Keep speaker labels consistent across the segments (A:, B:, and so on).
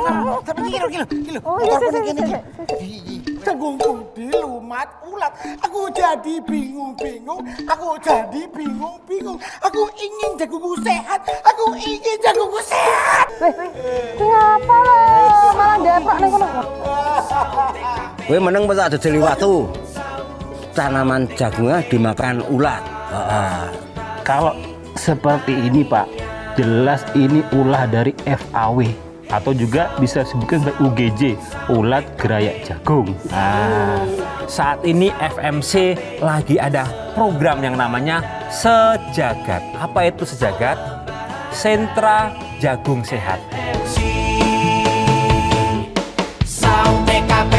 A: Sampai kilo.
B: Oh iya,
A: Motorku ini. Janggungku dilumat ulat. Aku jadi bingung-bingung. Aku ingin janggungku sehat.
B: Kenapa lo malah daprak nih kono?
C: Kowe meneng apa tak dodoli watu? Tanaman jagungnya dimakan ulat.
D: Kalau seperti ini Pak, jelas ini ulah dari FAW atau juga bisa disebutkan sebagai UGJ, ulat gerayak jagung.
E: Saat ini FMC lagi ada program yang namanya Sejagat. Apa itu Sejagat? Sentra Jagung Sehat.
F: Sound TKP.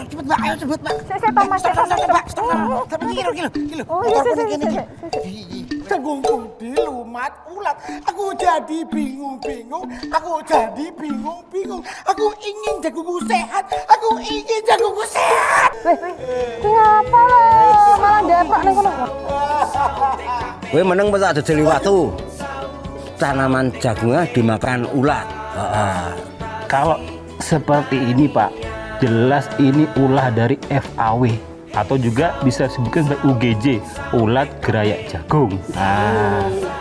A: cepet Mbak, ayo cepet Mbak.
B: Saya Thomas, saya Thomas.
A: Mbak, tapi kilo.
B: Oh iya,
A: Jagungku dilumat ulat. Aku jadi bingung-bingung. Aku ingin jagungku sehat.
B: Kenapa lo malah deprok ning kono?
C: Kowe meneng tak dodoli watu. Tanaman jagungnya dimakan ulat.
D: Kalau seperti ini Pak, jelas ini ulah dari FAW atau juga bisa disebutkan sebagai UGJ, ulat gerayak jagung.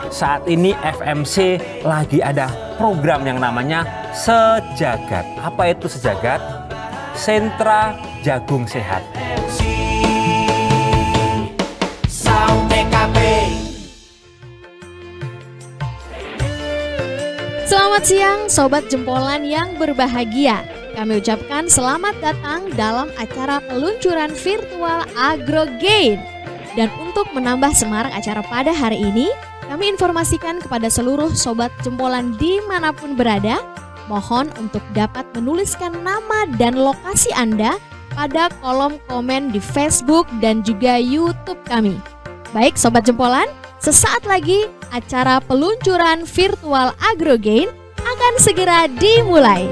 E: Saat ini FMC lagi ada program yang namanya Sejagat. Apa itu Sejagat? Sentra Jagung Sehat.
F: Saung TKP.
G: Selamat siang Sobat Jempolan yang berbahagia. Kami ucapkan selamat datang dalam acara peluncuran virtual AgroGain. Dan untuk menambah semarak acara pada hari ini, kami informasikan kepada seluruh Sobat Jempolan dimanapun berada, mohon untuk dapat menuliskan nama dan lokasi Anda pada kolom komen di Facebook dan juga YouTube kami. Baik Sobat Jempolan, sesaat lagi acara peluncuran virtual AgroGain akan segera dimulai.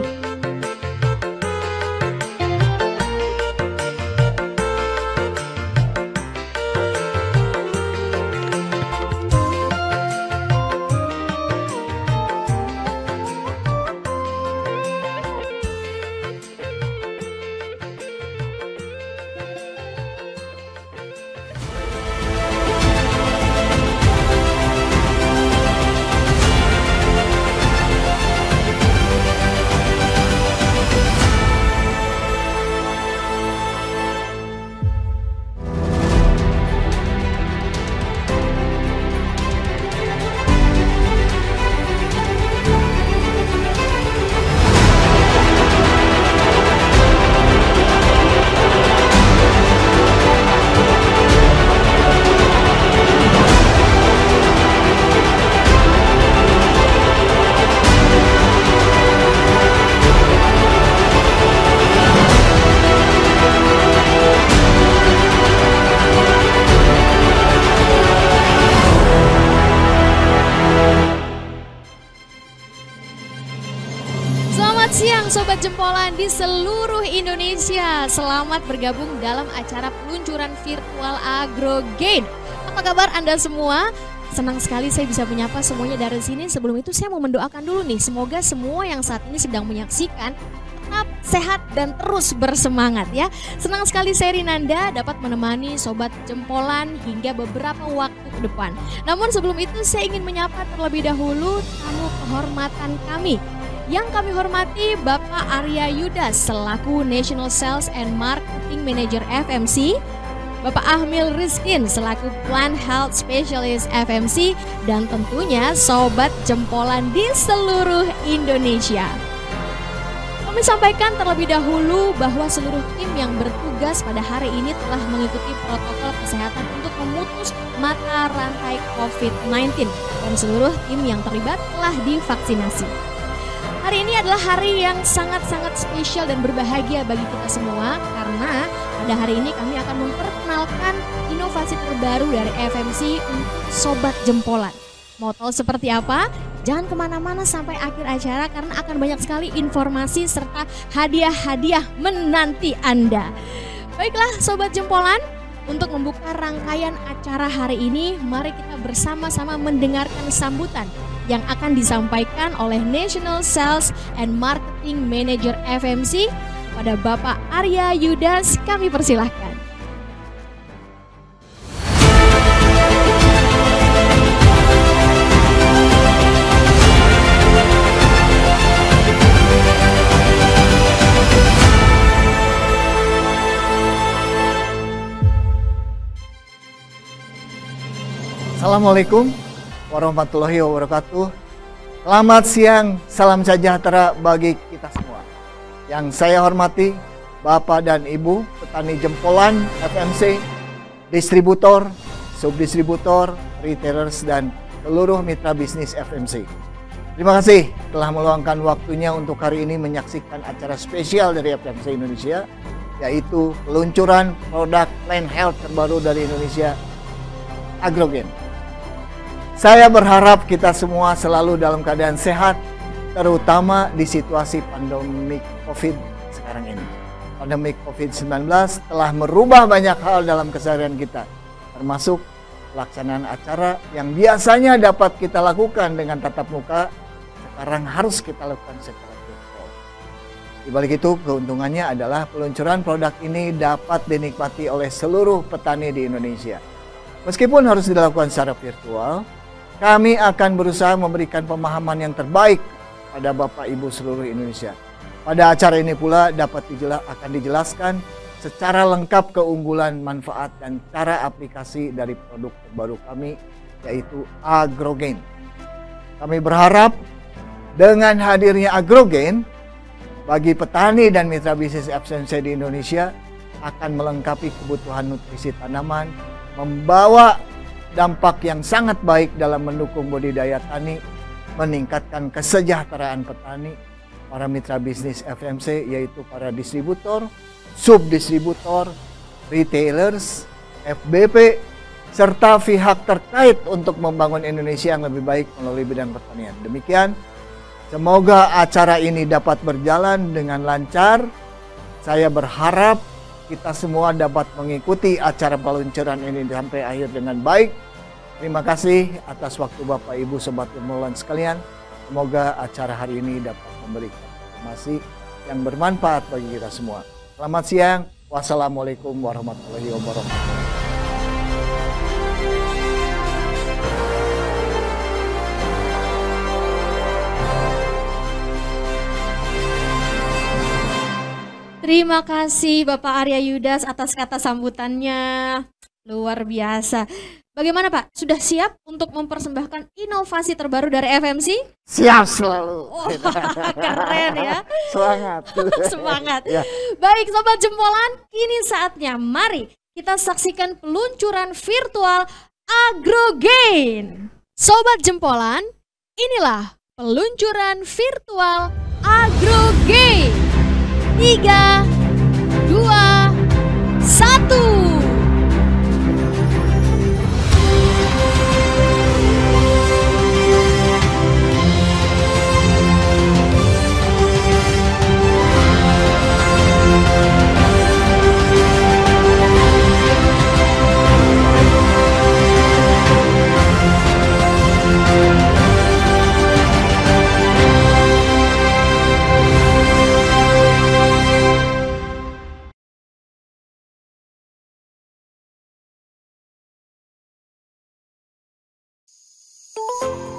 G: Sobat Jempolan di seluruh Indonesia, selamat bergabung dalam acara peluncuran virtual AgroGain. Apa kabar Anda semua? Senang sekali saya bisa menyapa semuanya dari sini. Sebelum itu saya mau mendoakan dulu nih, semoga semua yang saat ini sedang menyaksikan tetap sehat dan terus bersemangat ya. Senang sekali saya Rinanda dapat menemani Sobat Jempolan hingga beberapa waktu ke depan. Namun sebelum itu saya ingin menyapa terlebih dahulu tamu kehormatan kami. Yang kami hormati Bapak Arya Yudas selaku National Sales and Marketing Manager FMC, Bapak Ahmil Rizkin selaku Plant Health Specialist FMC, dan tentunya Sobat Jempolan di seluruh Indonesia. Kami sampaikan terlebih dahulu bahwa seluruh tim yang bertugas pada hari ini telah mengikuti protokol kesehatan untuk memutus mata rantai COVID-19 dan seluruh tim yang terlibat telah divaksinasi. Hari ini adalah hari yang sangat-sangat spesial dan berbahagia bagi kita semua karena pada hari ini kami akan memperkenalkan inovasi terbaru dari FMC untuk Sobat Jempolan. Mau tahu seperti apa? Jangan kemana-mana sampai akhir acara karena akan banyak sekali informasi serta hadiah-hadiah menanti Anda. Baiklah Sobat Jempolan, untuk membuka rangkaian acara hari ini, mari kita bersama-sama mendengarkan sambutan yang akan disampaikan oleh National Sales and Marketing Manager FMC pada Bapak Arya Yudas. Kami persilahkan.
H: Assalamualaikum warahmatullahi wabarakatuh. Selamat siang, salam sejahtera bagi kita semua. Yang saya hormati Bapak dan Ibu petani jempolan FMC, distributor, subdistributor, retailers, dan seluruh mitra bisnis FMC. Terima kasih telah meluangkan waktunya untuk hari ini menyaksikan acara spesial dari FMC Indonesia yaitu peluncuran produk plant health terbaru dari Indonesia, Agrogain. Saya berharap kita semua selalu dalam keadaan sehat, terutama di situasi pandemik COVID sekarang ini. Pandemik COVID-19 telah merubah banyak hal dalam keseharian kita, termasuk pelaksanaan acara yang biasanya dapat kita lakukan dengan tatap muka, sekarang harus kita lakukan secara virtual. Di balik itu, keuntungannya adalah peluncuran produk ini dapat dinikmati oleh seluruh petani di Indonesia. Meskipun harus dilakukan secara virtual, kami akan berusaha memberikan pemahaman yang terbaik pada Bapak Ibu seluruh Indonesia. Pada acara ini pula akan dijelaskan secara lengkap keunggulan, manfaat, dan cara aplikasi dari produk terbaru kami, yaitu Agrogain. Kami berharap dengan hadirnya Agrogain, bagi petani dan mitra bisnis FMC di Indonesia akan melengkapi kebutuhan nutrisi tanaman, membawa dampak yang sangat baik dalam mendukung budidaya tani, meningkatkan kesejahteraan petani, para mitra bisnis FMC yaitu para distributor, subdistributor, retailers, FBP, serta pihak terkait untuk membangun Indonesia yang lebih baik melalui bidang pertanian. Demikian, semoga acara ini dapat berjalan dengan lancar. Saya berharap kita semua dapat mengikuti acara peluncuran ini sampai akhir dengan baik. Terima kasih atas waktu Bapak Ibu Sobat Irmulan sekalian. Semoga acara hari ini dapat memberikan informasi yang bermanfaat bagi kita semua. Selamat siang. Wassalamualaikum warahmatullahi wabarakatuh.
G: Terima kasih Bapak Arya Yudas atas kata sambutannya. Luar biasa. Bagaimana Pak? Sudah siap untuk mempersembahkan inovasi terbaru dari FMC?
H: Siap selalu.
G: Oh, keren ya.
H: Semangat.
G: Semangat.
H: Ya.
G: Baik Sobat Jempolan, kini saatnya mari kita saksikan peluncuran virtual Agrogain. Sobat Jempolan, inilah peluncuran virtual Agrogain. 3, 2, 1.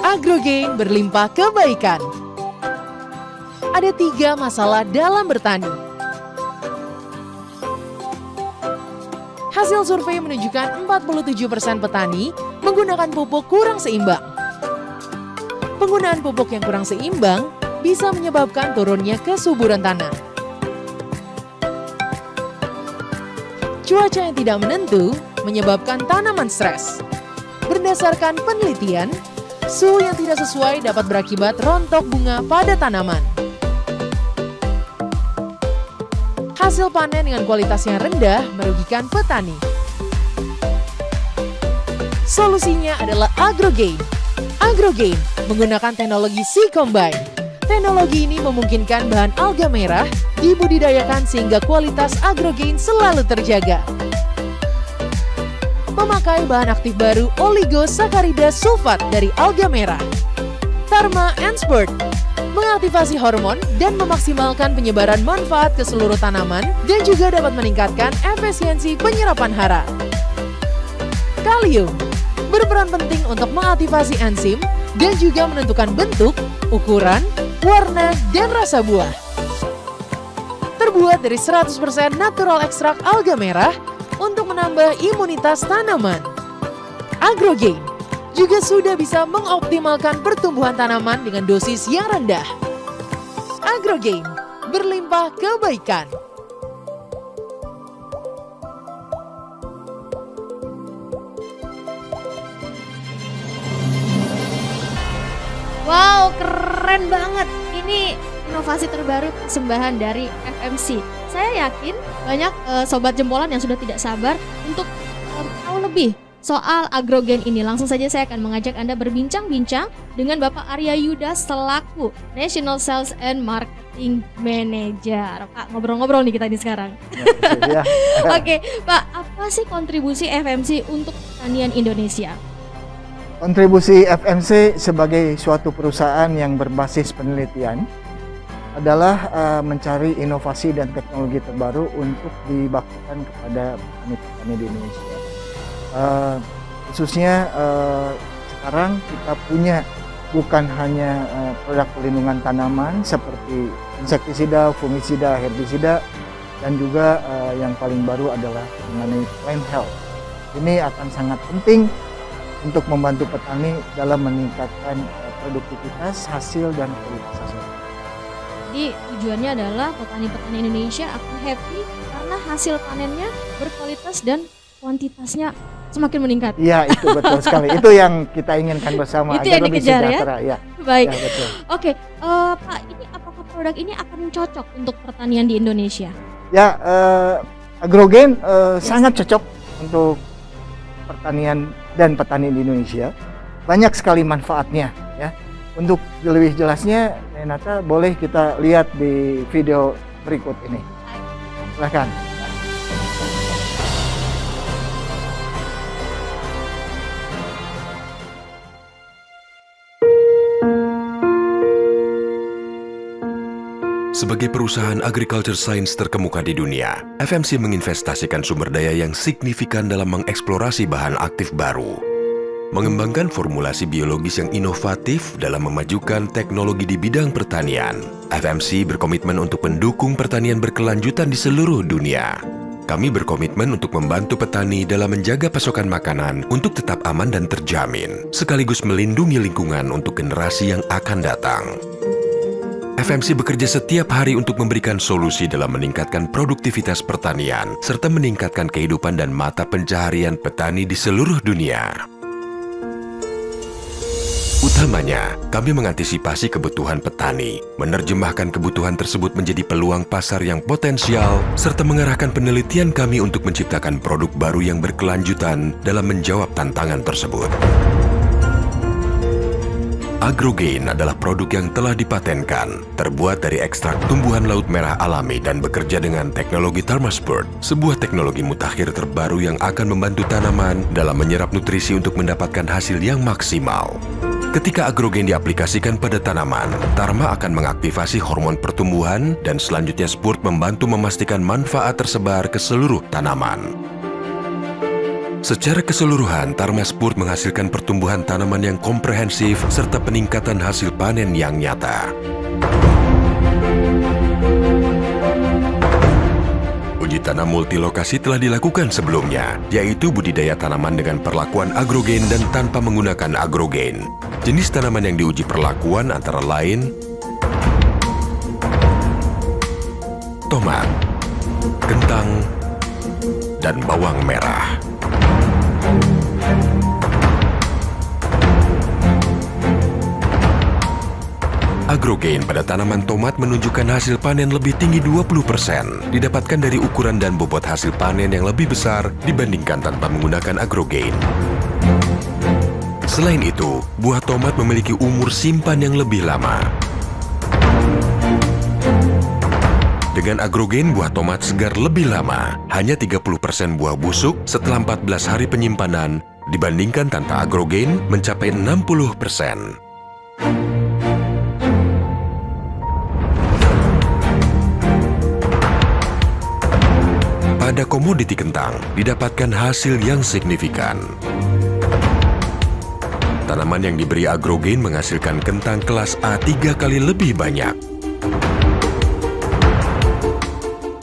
I: Agrogain berlimpah kebaikan. Ada 3 masalah dalam bertani. Hasil survei menunjukkan 47% petani menggunakan pupuk kurang seimbang. Penggunaan pupuk yang kurang seimbang bisa menyebabkan turunnya kesuburan tanah. Cuaca yang tidak menentu menyebabkan tanaman stres. Berdasarkan penelitian, suhu yang tidak sesuai dapat berakibat rontok bunga pada tanaman. Hasil panen dengan kualitas yang rendah merugikan petani. Solusinya adalah Agrogain. Agrogain menggunakan teknologi C-Combine. Teknologi ini memungkinkan bahan alga merah dibudidayakan sehingga kualitas Agrogain selalu terjaga. Memakai bahan aktif baru oligosakarida sulfat dari alga merah. Tharma Enspurt mengaktifasi hormon dan memaksimalkan penyebaran manfaat ke seluruh tanaman dan juga dapat meningkatkan efisiensi penyerapan hara. Kalium berperan penting untuk mengaktifasi enzim dan juga menentukan bentuk, ukuran, warna, dan rasa buah. Terbuat dari 100% natural ekstrak alga merah untuk menambah imunitas tanaman. Agrogain juga sudah bisa mengoptimalkan pertumbuhan tanaman dengan dosis yang rendah. Agrogain berlimpah kebaikan.
G: Wow, keren banget. Ini inovasi terbaru persembahan dari FMC. Saya yakin banyak sobat jempolan yang sudah tidak sabar untuk tahu lebih soal agrogen ini. Langsung saja saya akan mengajak Anda berbincang-bincang dengan Bapak Arya Yuda selaku National Sales and Marketing Manager. Pak, ngobrol-ngobrol nih kita sekarang.
H: Ya.
G: Oke, Pak, apa sih kontribusi FMC untuk pertanian Indonesia?
H: Kontribusi FMC sebagai suatu perusahaan yang berbasis penelitian adalah mencari inovasi dan teknologi terbaru untuk dibaktikan kepada petani-petani di Indonesia. Khususnya sekarang kita punya bukan hanya produk pelindungan tanaman seperti insektisida, fungisida, herbisida, dan juga yang paling baru adalah mengenai plant health. Ini akan sangat penting untuk membantu petani dalam meningkatkan produktivitas, hasil, dan kualitas hasil.
G: Jadi tujuannya adalah petani-petani Indonesia akan happy karena hasil panennya berkualitas dan kuantitasnya semakin meningkat.
H: Iya, itu betul sekali. Itu yang kita inginkan bersama
G: itu
H: agar
G: yang
H: lebih
G: dikejar,
H: sejahtera. Ya.
G: Baik.
H: Ya, betul.
G: Oke, Pak, ini apakah produk ini akan cocok untuk pertanian di Indonesia?
H: Ya, agrogen sangat cocok untuk pertanian dan petani di Indonesia. Banyak sekali manfaatnya, ya. Untuk lebih jelasnya, Renata, boleh kita lihat di video berikut ini. Silakan.
J: Sebagai perusahaan agriculture science terkemuka di dunia, FMC menginvestasikan sumber daya yang signifikan dalam mengeksplorasi bahan aktif baru, mengembangkan formulasi biologis yang inovatif dalam memajukan teknologi di bidang pertanian. FMC berkomitmen untuk mendukung pertanian berkelanjutan di seluruh dunia. Kami berkomitmen untuk membantu petani dalam menjaga pasokan makanan untuk tetap aman dan terjamin, sekaligus melindungi lingkungan untuk generasi yang akan datang. FMC bekerja setiap hari untuk memberikan solusi dalam meningkatkan produktivitas pertanian, serta meningkatkan kehidupan dan mata pencaharian petani di seluruh dunia. Utamanya, kami mengantisipasi kebutuhan petani, menerjemahkan kebutuhan tersebut menjadi peluang pasar yang potensial, serta mengarahkan penelitian kami untuk menciptakan produk baru yang berkelanjutan dalam menjawab tantangan tersebut. Agrogen adalah produk yang telah dipatenkan, terbuat dari ekstrak tumbuhan laut merah alami dan bekerja dengan teknologi Thermospurt, sebuah teknologi mutakhir terbaru yang akan membantu tanaman dalam menyerap nutrisi untuk mendapatkan hasil yang maksimal. Ketika agrogen diaplikasikan pada tanaman, Tharma akan mengaktifasi hormon pertumbuhan dan selanjutnya Spurt membantu memastikan manfaat tersebar ke seluruh tanaman. Secara keseluruhan, Tharma Spurt menghasilkan pertumbuhan tanaman yang komprehensif serta peningkatan hasil panen yang nyata. Uji tanam multilokasi telah dilakukan sebelumnya, yaitu budidaya tanaman dengan perlakuan agrogen dan tanpa menggunakan agrogen. Jenis tanaman yang diuji perlakuan antara lain tomat, kentang, dan bawang merah. Agrogen pada tanaman tomat menunjukkan hasil panen lebih tinggi 20%, didapatkan dari ukuran dan bobot hasil panen yang lebih besar dibandingkan tanpa menggunakan agrogen. Selain itu, buah tomat memiliki umur simpan yang lebih lama. Dengan agrogen, buah tomat segar lebih lama, hanya 30% buah busuk setelah 14 hari penyimpanan, dibandingkan tanpa agrogen mencapai 60%. Pada komoditi kentang, didapatkan hasil yang signifikan. Tanaman yang diberi agrogen menghasilkan kentang kelas A 3 kali lebih banyak.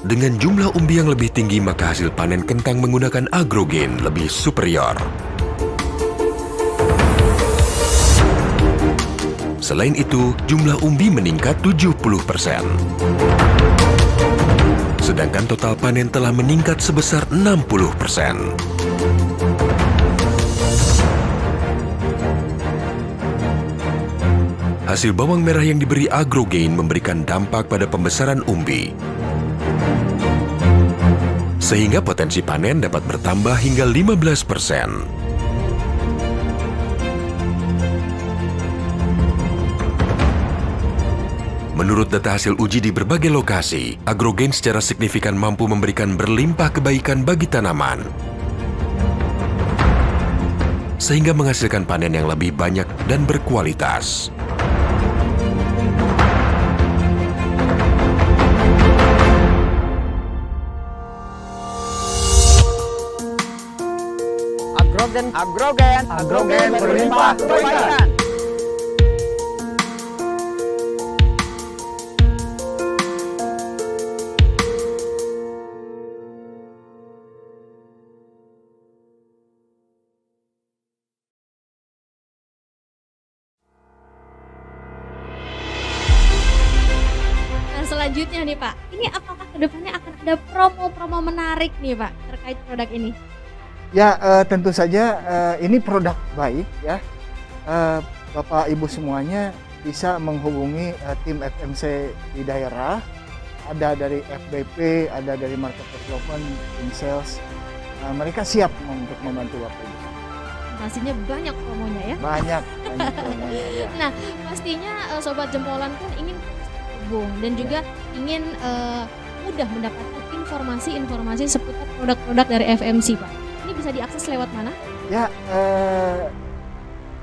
J: Dengan jumlah umbi yang lebih tinggi, maka hasil panen kentang menggunakan agrogen lebih superior. Selain itu, jumlah umbi meningkat 70%. Sedangkan total panen telah meningkat sebesar 60%. hasil bawang merah yang diberi Agrogain memberikan dampak pada pembesaran umbi. Sehingga potensi panen dapat bertambah hingga 15%. Menurut data hasil uji di berbagai lokasi, Agrogain secara signifikan mampu memberikan berlimpah kebaikan bagi tanaman. Sehingga menghasilkan panen yang lebih banyak dan berkualitas.
H: Agrogain berlimpah kebaikan.
G: Selanjutnya nih Pak, ini apakah kedepannya akan ada promo-promo menarik nih Pak terkait produk ini?
H: Ya, tentu saja ini produk baik ya. Bapak Ibu semuanya bisa menghubungi tim FMC di daerah. Ada dari FBP, ada dari Market Development, tim sales. Mereka siap untuk membantu Bapak Ibu.
G: Pastinya banyak promonya ya?
H: Banyak promonya ya.
G: Nah, pastinya Sobat Jempolan pun ingin dan juga ingin mudah mendapatkan informasi-informasi seputar produk-produk dari FMC Pak. Ini bisa diakses lewat mana? Ya,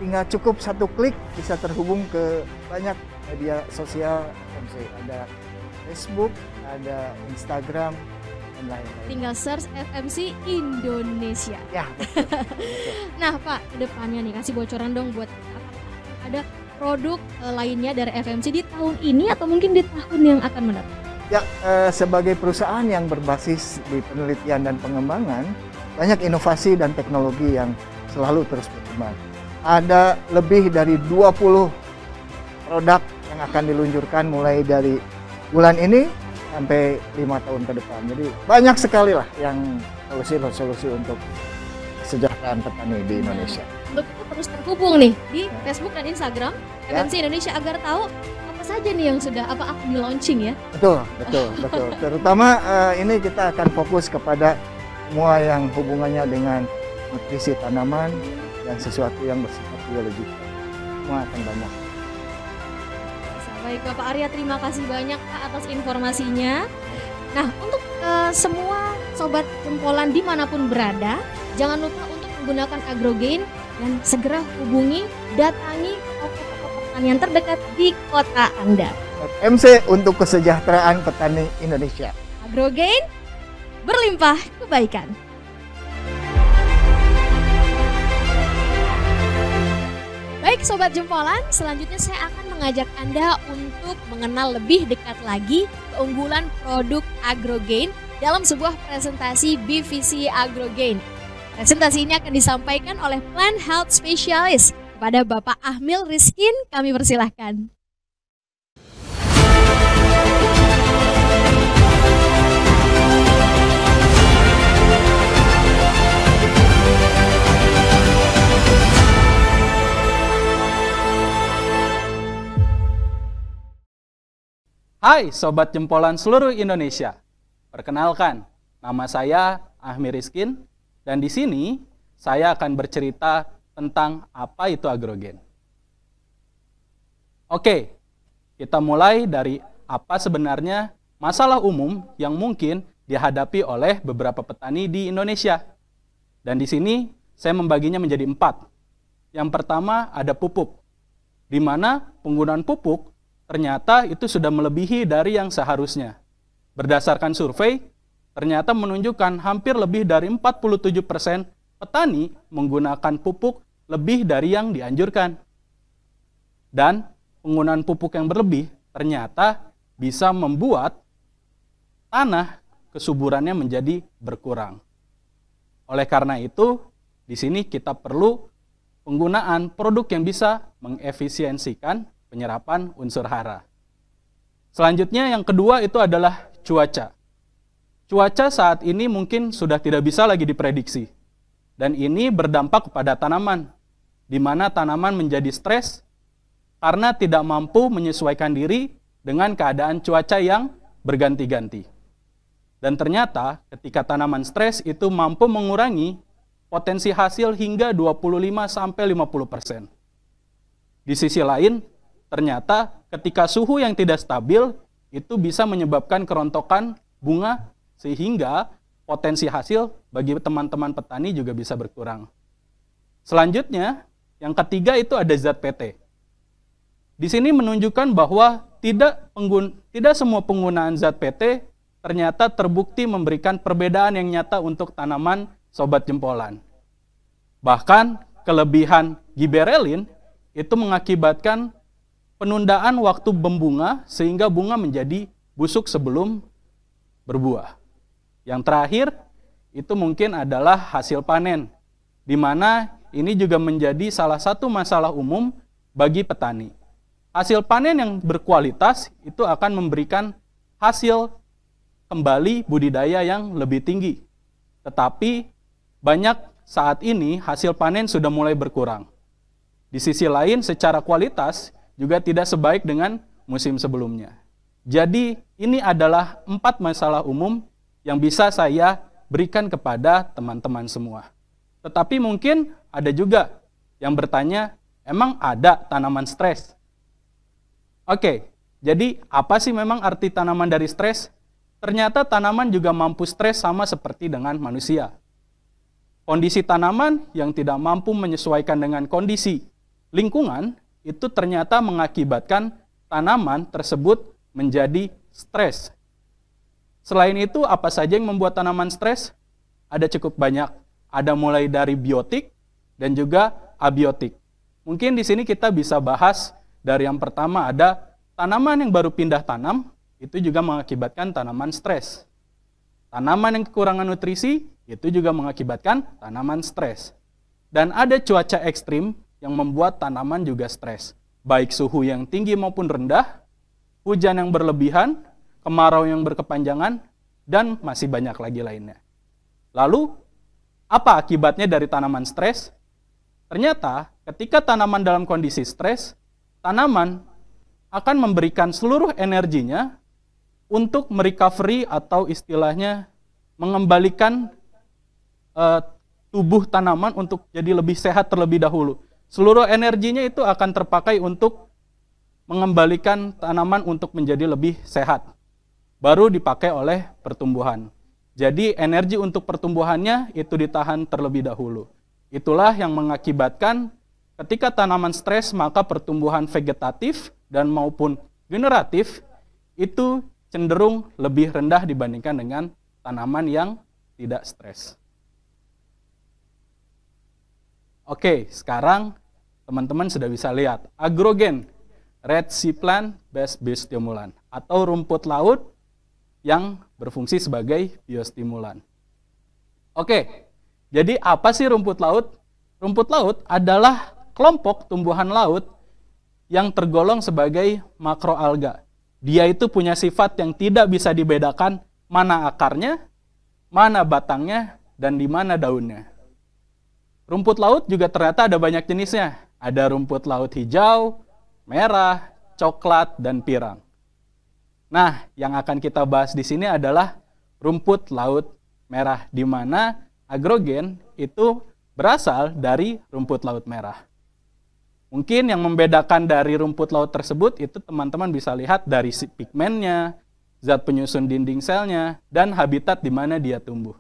H: tinggal cukup satu klik bisa terhubung ke banyak media sosial FMC. Ada Facebook, ada Instagram, dan lain-lain.
G: Tinggal search FMC Indonesia. Ya, betul. Nah Pak, kedepannya nih kasih bocoran dong buat ada produk lainnya dari FMC di tahun ini atau mungkin di tahun yang akan mendatang?
H: Ya, sebagai perusahaan yang berbasis di penelitian dan pengembangan, banyak inovasi dan teknologi yang selalu terus berkembang. Ada lebih dari 20 produk yang akan diluncurkan mulai dari bulan ini sampai 5 tahun ke depan. Jadi banyak sekali lah yang solusi-solusi untuk kesejahteraan petani di Indonesia.
G: Untuk itu terus terhubung nih di Facebook dan Instagram FMC Indonesia agar tahu apa saja nih yang sudah akan di launching ya.
H: Betul. Terutama ini kita akan fokus kepada semua yang hubungannya dengan nutrisi tanaman dan sesuatu yang bersifat biologis. Semua akan banyak.
G: Baik Bapak Arya, terima kasih banyak Pak atas informasinya. Nah, untuk semua Sobat Jempolan dimanapun berada, jangan lupa untuk menggunakan Agrogain dan segera hubungi, datangi toko-toko pertanian terdekat di kota Anda.
H: FMC untuk kesejahteraan petani Indonesia.
G: Agrogain, berlimpah kebaikan. Baik Sobat Jempolan, selanjutnya saya akan mengajak Anda untuk mengenal lebih dekat lagi keunggulan produk Agrogain dalam sebuah presentasi BVC Agrogain. Presentasi ini akan disampaikan oleh Plant Health Specialist kepada Bapak Ahmil Rizkin. Kami persilahkan.
K: Hai Sobat Jempolan seluruh Indonesia. Perkenalkan, nama saya Ahmil Rizkin. Dan di sini saya akan bercerita tentang apa itu Agrogain. Oke, kita mulai dari apa sebenarnya masalah umum yang mungkin dihadapi oleh beberapa petani di Indonesia. Dan di sini saya membaginya menjadi 4. Yang pertama ada pupuk, di mana penggunaan pupuk ternyata itu sudah melebihi dari yang seharusnya. Berdasarkan survei, ternyata menunjukkan hampir lebih dari 47% petani menggunakan pupuk lebih dari yang dianjurkan. Dan penggunaan pupuk yang berlebih ternyata bisa membuat tanah kesuburannya menjadi berkurang. Oleh karena itu, di sini kita perlu penggunaan produk yang bisa mengefisiensikan penyerapan unsur hara. Selanjutnya yang kedua itu adalah cuaca. Cuaca saat ini mungkin sudah tidak bisa lagi diprediksi. Dan ini berdampak kepada tanaman, di mana tanaman menjadi stres karena tidak mampu menyesuaikan diri dengan keadaan cuaca yang berganti-ganti. Dan ternyata ketika tanaman stres itu mampu mengurangi potensi hasil hingga 25-50%. Di sisi lain, ternyata ketika suhu yang tidak stabil itu bisa menyebabkan kerontokan bunga sehingga potensi hasil bagi teman-teman petani juga bisa berkurang. Selanjutnya, yang ketiga itu ada zat PT. Di sini menunjukkan bahwa tidak semua penggunaan zat PT ternyata terbukti memberikan perbedaan yang nyata untuk tanaman sobat jempolan. Bahkan kelebihan giberelin itu mengakibatkan penundaan waktu membunga sehingga bunga menjadi busuk sebelum berbuah. Yang terakhir itu mungkin adalah hasil panen, di mana ini juga menjadi salah satu masalah umum bagi petani. Hasil panen yang berkualitas itu akan memberikan hasil kembali budidaya yang lebih tinggi. Tetapi banyak saat ini hasil panen sudah mulai berkurang. Di sisi lain secara kualitas juga tidak sebaik dengan musim sebelumnya. Jadi ini adalah 4 masalah umum yang bisa saya berikan kepada teman-teman semua. Tetapi mungkin ada juga yang bertanya, emang ada tanaman stres? Oke, jadi apa sih memang arti tanaman dari stres? Ternyata tanaman juga mampu stres sama seperti dengan manusia. Kondisi tanaman yang tidak mampu menyesuaikan dengan kondisi lingkungan itu ternyata mengakibatkan tanaman tersebut menjadi stres. Selain itu, apa saja yang membuat tanaman stres? Ada cukup banyak. Ada mulai dari biotik dan juga abiotik. Mungkin di sini kita bisa bahas dari yang pertama ada tanaman yang baru pindah tanam, itu juga mengakibatkan tanaman stres. Tanaman yang kekurangan nutrisi, itu juga mengakibatkan tanaman stres. Dan ada cuaca ekstrim yang membuat tanaman juga stres. Baik suhu yang tinggi maupun rendah, hujan yang berlebihan, kemarau yang berkepanjangan, dan masih banyak lagi lainnya. Lalu, apa akibatnya dari tanaman stres? Ternyata, ketika tanaman dalam kondisi stres, tanaman akan memberikan seluruh energinya untuk merecovery atau istilahnya mengembalikan tubuh tanaman untuk jadi lebih sehat terlebih dahulu. Seluruh energinya itu akan terpakai untuk mengembalikan tanaman untuk menjadi lebih sehat. Baru dipakai oleh pertumbuhan. Jadi energi untuk pertumbuhannya itu ditahan terlebih dahulu. Itulah yang mengakibatkan ketika tanaman stres, maka pertumbuhan vegetatif dan maupun generatif itu cenderung lebih rendah dibandingkan dengan tanaman yang tidak stres. Oke, sekarang teman-teman sudah bisa lihat agrogen, red sea plant based biostimulan, atau rumput laut yang berfungsi sebagai biostimulan. Oke, jadi apa sih rumput laut? Rumput laut adalah kelompok tumbuhan laut yang tergolong sebagai makroalga. Dia itu punya sifat yang tidak bisa dibedakan mana akarnya, mana batangnya, dan di mana daunnya. Rumput laut juga ternyata ada banyak jenisnya. Ada rumput laut hijau, merah, coklat, dan pirang. Nah, yang akan kita bahas di sini adalah rumput laut merah, di mana agrogen itu berasal dari rumput laut merah. Mungkin yang membedakan dari rumput laut tersebut itu teman-teman bisa lihat dari pigmennya, zat penyusun dinding selnya, dan habitat di mana dia tumbuh.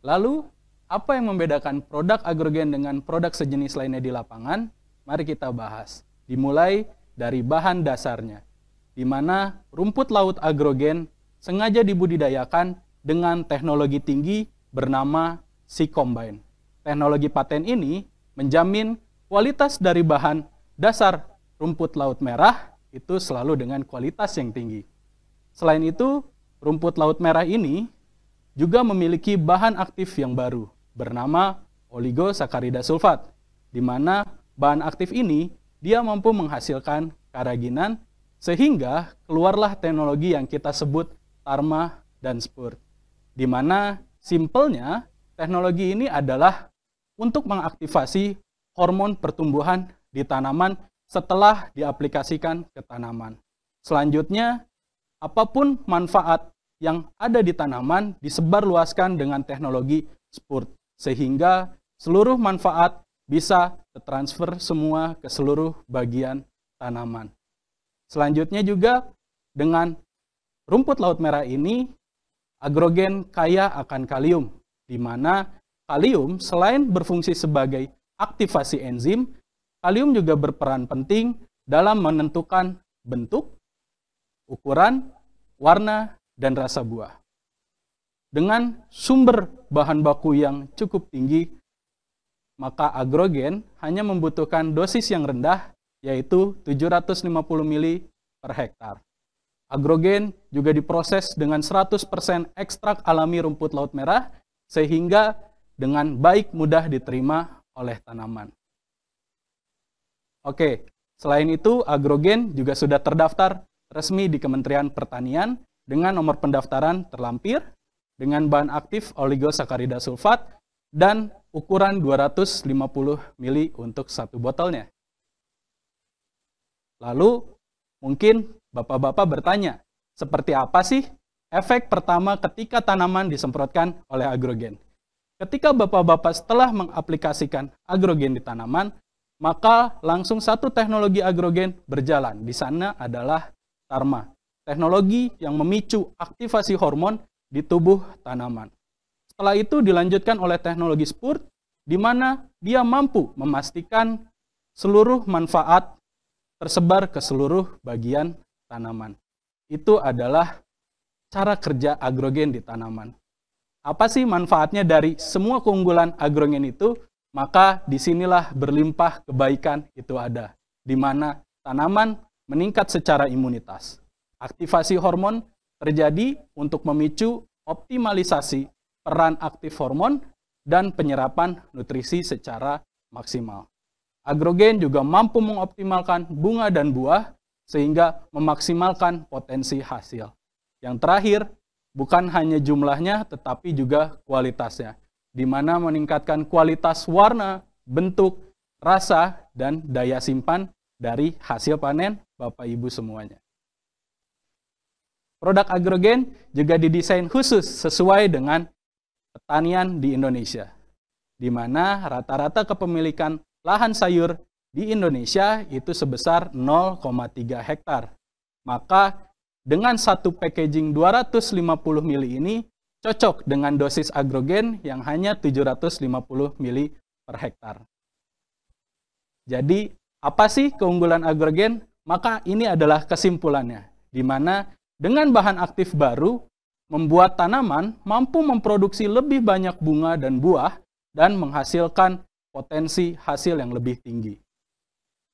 K: Lalu, apa yang membedakan produk agrogen dengan produk sejenis lainnya di lapangan? Mari kita bahas. Dimulai dari bahan dasarnya, di mana rumput laut agrogen sengaja dibudidayakan dengan teknologi tinggi bernama C-Combine. Teknologi paten ini menjamin kualitas dari bahan dasar rumput laut merah itu selalu dengan kualitas yang tinggi. Selain itu, rumput laut merah ini juga memiliki bahan aktif yang baru bernama oligosakarida sulfat, di mana bahan aktif ini dia mampu menghasilkan karaginan sehingga keluarlah teknologi yang kita sebut Tarma dan Spurt. Di mana simpelnya teknologi ini adalah untuk mengaktifasi hormon pertumbuhan di tanaman setelah diaplikasikan ke tanaman. Selanjutnya, apapun manfaat yang ada di tanaman disebarluaskan dengan teknologi spurt, sehingga seluruh manfaat bisa tertransfer semua ke seluruh bagian tanaman. Selanjutnya juga dengan rumput laut merah ini, agrogen kaya akan kalium, di mana kalium selain berfungsi sebagai aktivasi enzim, kalium juga berperan penting dalam menentukan bentuk, ukuran, warna, dan rasa buah. Dengan sumber bahan baku yang cukup tinggi, maka agrogen hanya membutuhkan dosis yang rendah, yaitu 750 mili per hektar. Agrogen juga diproses dengan 100% ekstrak alami rumput laut merah, sehingga dengan baik mudah diterima oleh tanaman. Oke, selain itu agrogen juga sudah terdaftar resmi di Kementerian Pertanian dengan nomor pendaftaran terlampir, dengan bahan aktif oligosakarida sulfat, dan ukuran 250 mili untuk satu botolnya. Lalu, mungkin Bapak-Bapak bertanya, seperti apa sih efek pertama ketika tanaman disemprotkan oleh agrogen? Ketika Bapak-Bapak setelah mengaplikasikan agrogen di tanaman, maka langsung satu teknologi agrogen berjalan. Di sana adalah TARMA, teknologi yang memicu aktivasi hormon di tubuh tanaman. Setelah itu dilanjutkan oleh teknologi spurt, di mana dia mampu memastikan seluruh manfaat tersebar ke seluruh bagian tanaman. Itu adalah cara kerja agrogen di tanaman. Apa sih manfaatnya dari semua keunggulan agrogen itu? Maka disinilah berlimpah kebaikan itu ada, di mana tanaman meningkat secara imunitas. Aktivasi hormon terjadi untuk memicu optimalisasi peran aktif hormon dan penyerapan nutrisi secara maksimal. Agrogen juga mampu mengoptimalkan bunga dan buah sehingga memaksimalkan potensi hasil. Yang terakhir, bukan hanya jumlahnya tetapi juga kualitasnya, di mana meningkatkan kualitas warna, bentuk, rasa, dan daya simpan dari hasil panen Bapak Ibu semuanya. Produk agrogen juga didesain khusus sesuai dengan pertanian di Indonesia, di mana rata-rata kepemilikan lahan sayur di Indonesia itu sebesar 0,3 hektar. Maka dengan satu packaging 250 mili ini cocok dengan dosis agrogen yang hanya 750 mili per hektar. Jadi, apa sih keunggulan agrogen? Maka ini adalah kesimpulannya, di mana dengan bahan aktif baru, membuat tanaman mampu memproduksi lebih banyak bunga dan buah dan menghasilkan potensi hasil yang lebih tinggi.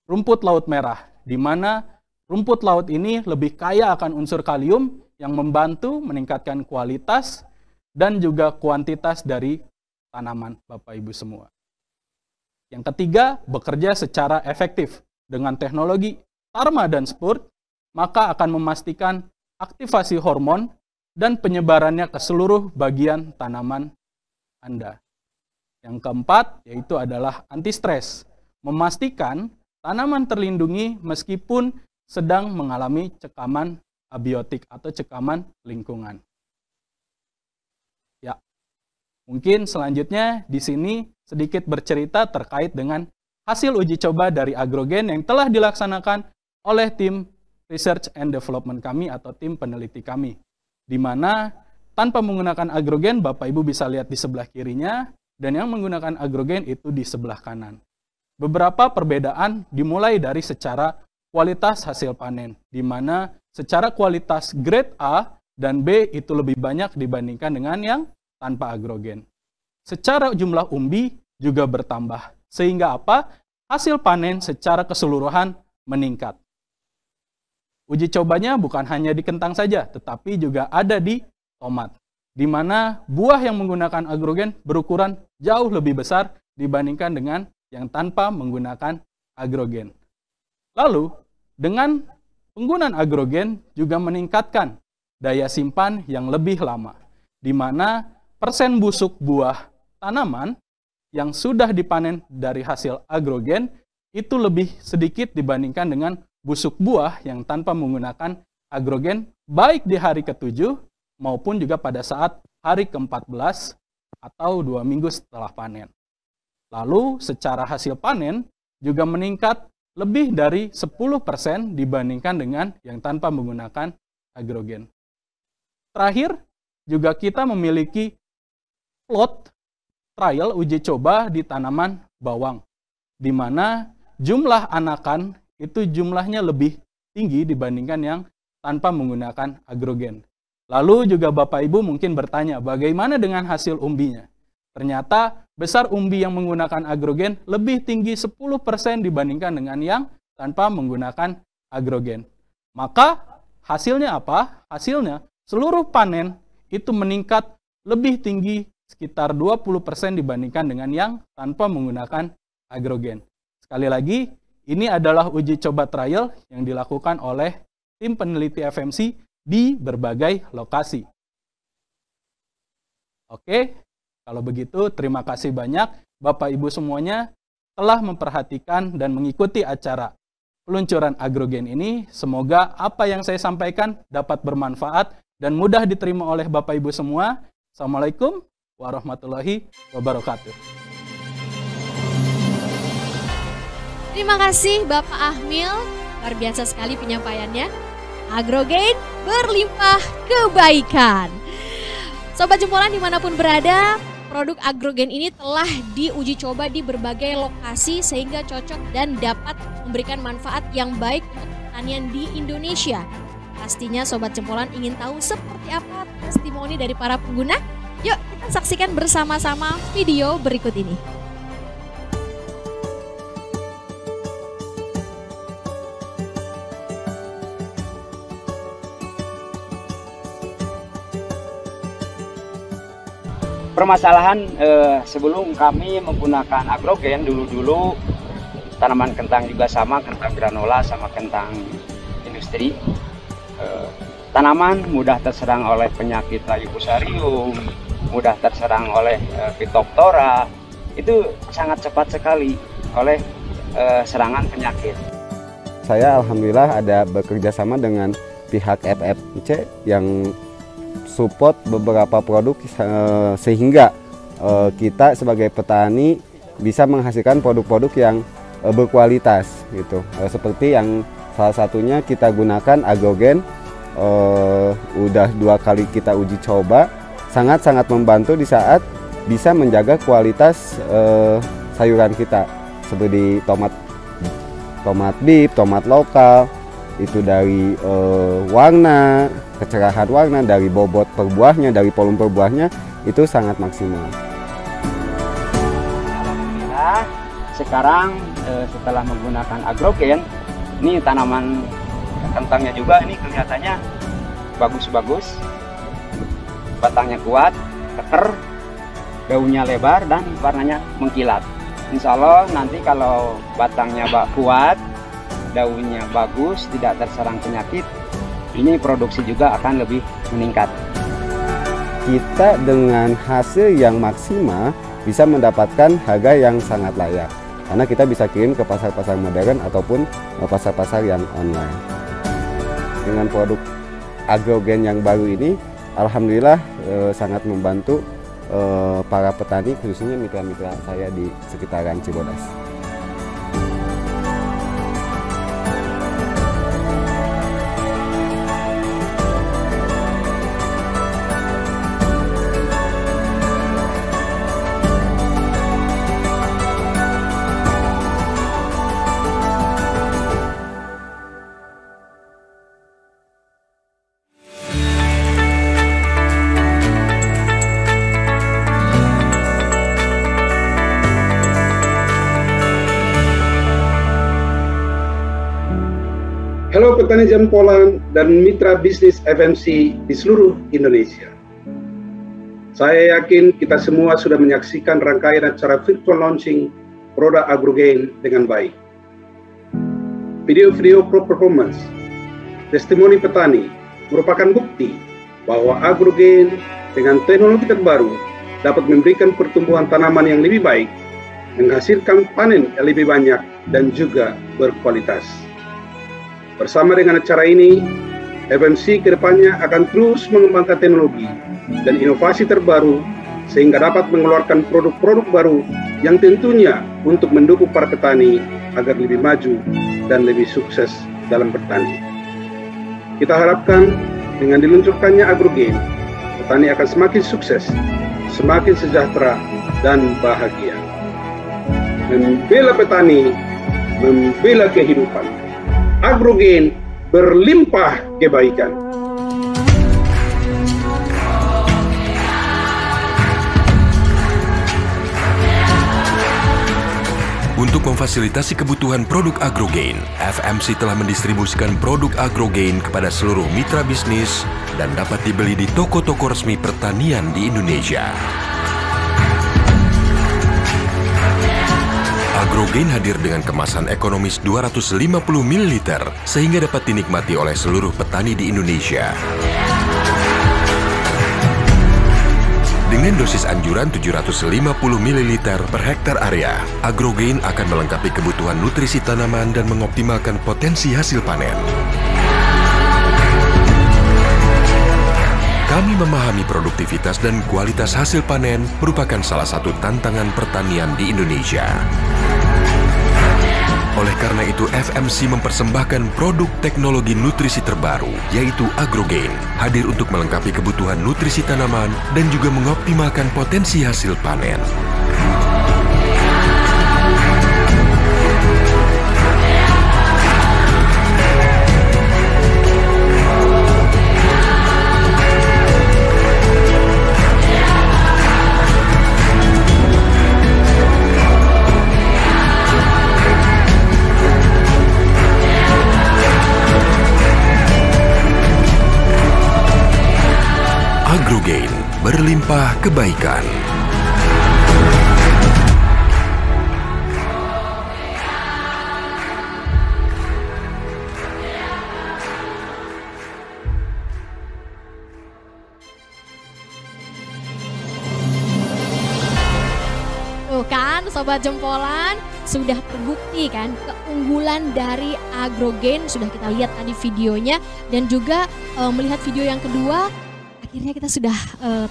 K: Rumput laut merah, di mana rumput laut ini lebih kaya akan unsur kalium yang membantu meningkatkan kualitas dan juga kuantitas dari tanaman Bapak Ibu semua. Yang ketiga, bekerja secara efektif. Dengan teknologi TARMA dan spurt, maka akan memastikan aktivasi hormon dan penyebarannya ke seluruh bagian tanaman Anda. Yang keempat, yaitu adalah anti-stres. Memastikan tanaman terlindungi meskipun sedang mengalami cekaman abiotik atau cekaman lingkungan. Ya, mungkin selanjutnya di sini sedikit bercerita terkait dengan hasil uji coba dari agrogen yang telah dilaksanakan oleh tim Research and Development kami atau tim peneliti kami, di mana tanpa menggunakan agrogen, Bapak Ibu bisa lihat di sebelah kirinya, dan yang menggunakan agrogen itu di sebelah kanan. Beberapa perbedaan dimulai dari secara kualitas hasil panen, di mana secara kualitas grade A dan B itu lebih banyak dibandingkan dengan yang tanpa agrogen. Secara jumlah umbi juga bertambah, sehingga apa? Hasil panen secara keseluruhan meningkat. Uji cobanya bukan hanya di kentang saja, tetapi juga ada di tomat, di mana buah yang menggunakan agrogen berukuran jauh lebih besar dibandingkan dengan yang tanpa menggunakan agrogen. Lalu, dengan penggunaan agrogen juga meningkatkan daya simpan yang lebih lama, di mana persen busuk buah tanaman yang sudah dipanen dari hasil agrogen itu lebih sedikit dibandingkan dengan busuk buah yang tanpa menggunakan agrogen baik di hari ke-7 maupun juga pada saat hari ke-14 atau 2 minggu setelah panen. Lalu secara hasil panen juga meningkat lebih dari 10% dibandingkan dengan yang tanpa menggunakan agrogen. Terakhir, juga kita memiliki plot trial uji coba di tanaman bawang, di mana jumlah anakan itu jumlahnya lebih tinggi dibandingkan yang tanpa menggunakan agrogen. Lalu juga Bapak Ibu mungkin bertanya, bagaimana dengan hasil umbinya? Ternyata besar umbi yang menggunakan agrogen lebih tinggi 10% dibandingkan dengan yang tanpa menggunakan agrogen. Maka hasilnya apa? Hasilnya seluruh panen itu meningkat lebih tinggi sekitar 20% dibandingkan dengan yang tanpa menggunakan agrogen. Sekali lagi, ini adalah uji coba trial yang dilakukan oleh tim peneliti FMC di berbagai lokasi. Oke, kalau begitu terima kasih banyak Bapak Ibu semuanya telah memperhatikan dan mengikuti acara peluncuran agrogen ini. Semoga apa yang saya sampaikan dapat bermanfaat dan mudah diterima oleh Bapak Ibu semua. Assalamualaikum warahmatullahi wabarakatuh.
G: Terima kasih Bapak Ahmil, luar biasa sekali penyampaiannya. Agrogen berlimpah kebaikan. Sobat Jempolan dimanapun berada, produk agrogen ini telah diuji coba di berbagai lokasi sehingga cocok dan dapat memberikan manfaat yang baik untuk pertanian di Indonesia. Pastinya Sobat Jempolan ingin tahu seperti apa testimoni dari para pengguna? Yuk kita saksikan bersama-sama video berikut ini.
L: Permasalahan sebelum kami menggunakan agrogen, dulu tanaman kentang juga sama, kentang granola sama kentang industri. Tanaman mudah terserang oleh penyakit layu fusarium, mudah terserang oleh Phytophthora. Itu sangat cepat sekali oleh serangan penyakit.
M: Saya alhamdulillah ada bekerja sama dengan pihak FFC yang support beberapa produk sehingga kita sebagai petani bisa menghasilkan produk-produk yang berkualitas gitu. Seperti yang salah satunya kita gunakan agrogen, udah 2 kali kita uji coba, sangat-sangat membantu di saat bisa menjaga kualitas sayuran kita seperti tomat bib, tomat lokal. Itu dari warna, kecerahan warna, dari bobot per buahnya, dari volume per buahnya, itu sangat maksimal.
L: Alhamdulillah, sekarang setelah menggunakan agrogen, ini tanaman kentangnya juga ini kelihatannya bagus-bagus, batangnya kuat, keker, daunnya lebar dan warnanya mengkilat. Insya Allah nanti kalau batangnya kuat, daunnya bagus, tidak terserang penyakit, ini produksi juga akan lebih meningkat.
M: Kita dengan hasil yang maksimal bisa mendapatkan harga yang sangat layak, karena kita bisa kirim ke pasar-pasar modern ataupun pasar-pasar yang online. Dengan produk agrogen yang baru ini, alhamdulillah sangat membantu para petani, khususnya mitra-mitra saya di sekitaran Cibodas.
N: Halo petani Jempolan dan mitra bisnis FMC di seluruh Indonesia. Saya yakin kita semua sudah menyaksikan rangkaian acara virtual launching produk agrogen dengan baik. Video-video pro performance, testimoni petani merupakan bukti bahwa agrogen dengan teknologi terbaru dapat memberikan pertumbuhan tanaman yang lebih baik, menghasilkan panen yang lebih banyak dan juga berkualitas. Bersama dengan acara ini, FMC kedepannya akan terus mengembangkan teknologi dan inovasi terbaru sehingga dapat mengeluarkan produk-produk baru yang tentunya untuk mendukung para petani agar lebih maju dan lebih sukses dalam bertani. Kita harapkan dengan diluncurkannya AgroGain, petani akan semakin sukses, semakin sejahtera dan bahagia. Membela petani, membela kehidupan. AgroGain berlimpah kebaikan.
J: Untuk memfasilitasi kebutuhan produk AgroGain, FMC telah mendistribusikan produk AgroGain kepada seluruh mitra bisnis dan dapat dibeli di toko-toko resmi pertanian di Indonesia. AgroGain hadir dengan kemasan ekonomis 250 ml sehingga dapat dinikmati oleh seluruh petani di Indonesia. Dengan dosis anjuran 750 ml per hektar area, AgroGain akan melengkapi kebutuhan nutrisi tanaman dan mengoptimalkan potensi hasil panen. Kami memahami produktivitas dan kualitas hasil panen merupakan salah satu tantangan pertanian di Indonesia. Oleh karena itu, FMC mempersembahkan produk teknologi nutrisi terbaru, yaitu AgroGain, hadir untuk melengkapi kebutuhan nutrisi tanaman dan juga mengoptimalkan potensi hasil panen. AgroGain, berlimpah kebaikan.
G: Tuh kan Sobat Jempolan, sudah terbukti kan keunggulan dari AgroGain, sudah kita lihat tadi videonya dan juga melihat video yang kedua. Akhirnya kita sudah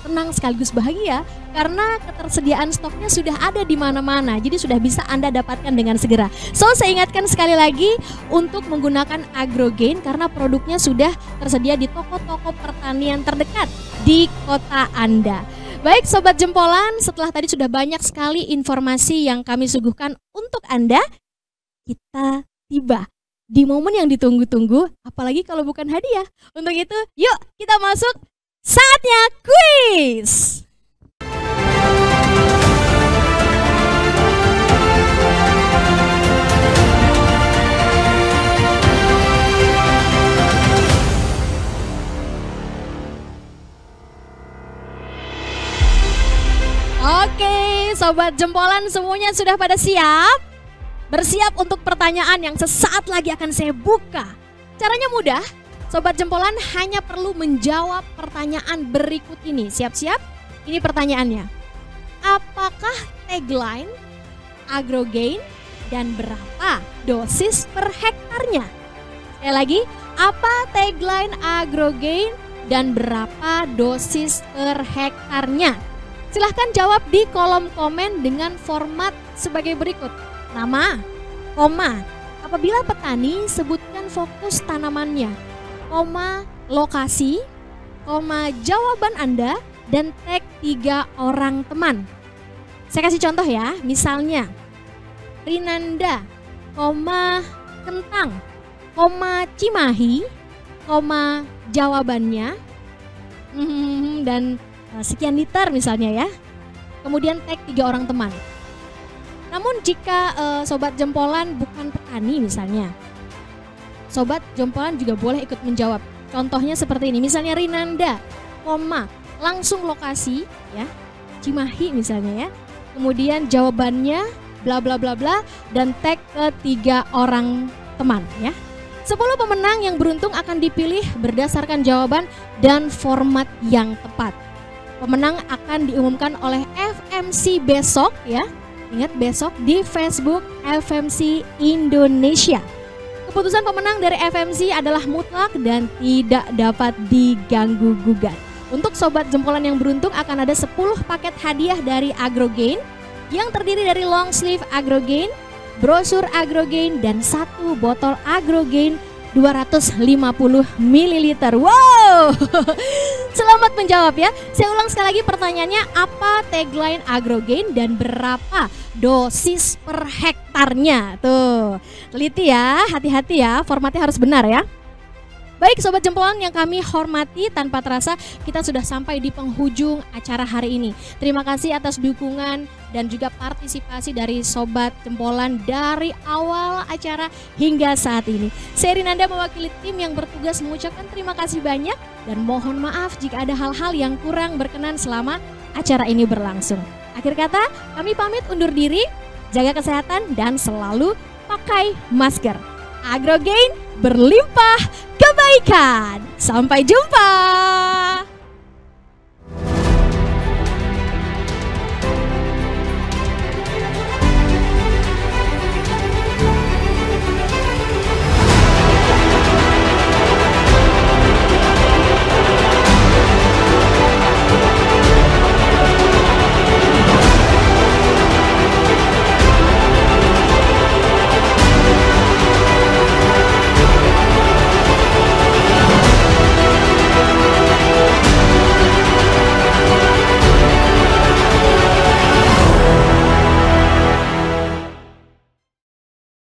G: tenang sekaligus bahagia karena ketersediaan stoknya sudah ada di mana-mana. Jadi sudah bisa Anda dapatkan dengan segera. So, saya ingatkan sekali lagi untuk menggunakan AgroGain karena produknya sudah tersedia di toko-toko pertanian terdekat di kota Anda. Baik Sobat Jempolan, setelah tadi sudah banyak sekali informasi yang kami suguhkan untuk Anda, kita tiba di momen yang ditunggu-tunggu, apalagi kalau bukan hadiah. Untuk itu, yuk kita masuk. Saatnya kuis. Oke, Sobat Jempolan semuanya sudah pada siap? Bersiap untuk pertanyaan yang sesaat lagi akan saya buka. Caranya mudah. Sobat Jempolan hanya perlu menjawab pertanyaan berikut ini. Siap-siap? Ini pertanyaannya. Apakah tagline AgroGain dan berapa dosis per hektarnya? Sekali lagi, apa tagline AgroGain dan berapa dosis per hektarnya? Silahkan jawab di kolom komen dengan format sebagai berikut. Nama, koma, apabila petani sebutkan fokus tanamannya, koma, lokasi, koma, jawaban Anda, dan tag 3 orang teman. Saya kasih contoh ya, misalnya Rinanda, koma, kentang, koma, Cimahi, koma, jawabannya, dan sekian liter misalnya ya. Kemudian tag 3 orang teman. Namun jika Sobat Jempolan bukan petani misalnya, Sobat Jempolan juga boleh ikut menjawab. Contohnya seperti ini, misalnya Rinanda, koma, langsung lokasi ya, Cimahi misalnya ya. Kemudian jawabannya bla bla bla bla dan tag ke 3 orang teman ya. 10 pemenang yang beruntung akan dipilih berdasarkan jawaban dan format yang tepat. Pemenang akan diumumkan oleh FMC besok ya. Ingat besok di Facebook FMC Indonesia. Keputusan pemenang dari FMC adalah mutlak dan tidak dapat diganggu-gugat. Untuk sobat jempolan yang beruntung akan ada 10 paket hadiah dari Agrogain yang terdiri dari long sleeve Agrogain, brosur Agrogain, dan 1 botol Agrogain 250 ml. Wow, selamat menjawab ya. Saya ulang sekali lagi pertanyaannya, apa tagline Agrogain dan berapa dosis per hektarnya? Tuh, teliti ya, hati-hati ya, formatnya harus benar ya. Baik sobat jempolan yang kami hormati, tanpa terasa kita sudah sampai di penghujung acara hari ini. Terima kasih atas dukungan dan juga partisipasi dari sobat jempolan dari awal acara hingga saat ini. Saya Rinanda mewakili tim yang bertugas mengucapkan terima kasih banyak dan mohon maaf jika ada hal-hal yang kurang berkenan selama acara ini berlangsung. Akhir kata, kami pamit undur diri, jaga kesehatan dan selalu pakai masker. Agrogain berlimpah kebaikan. Sampai jumpa.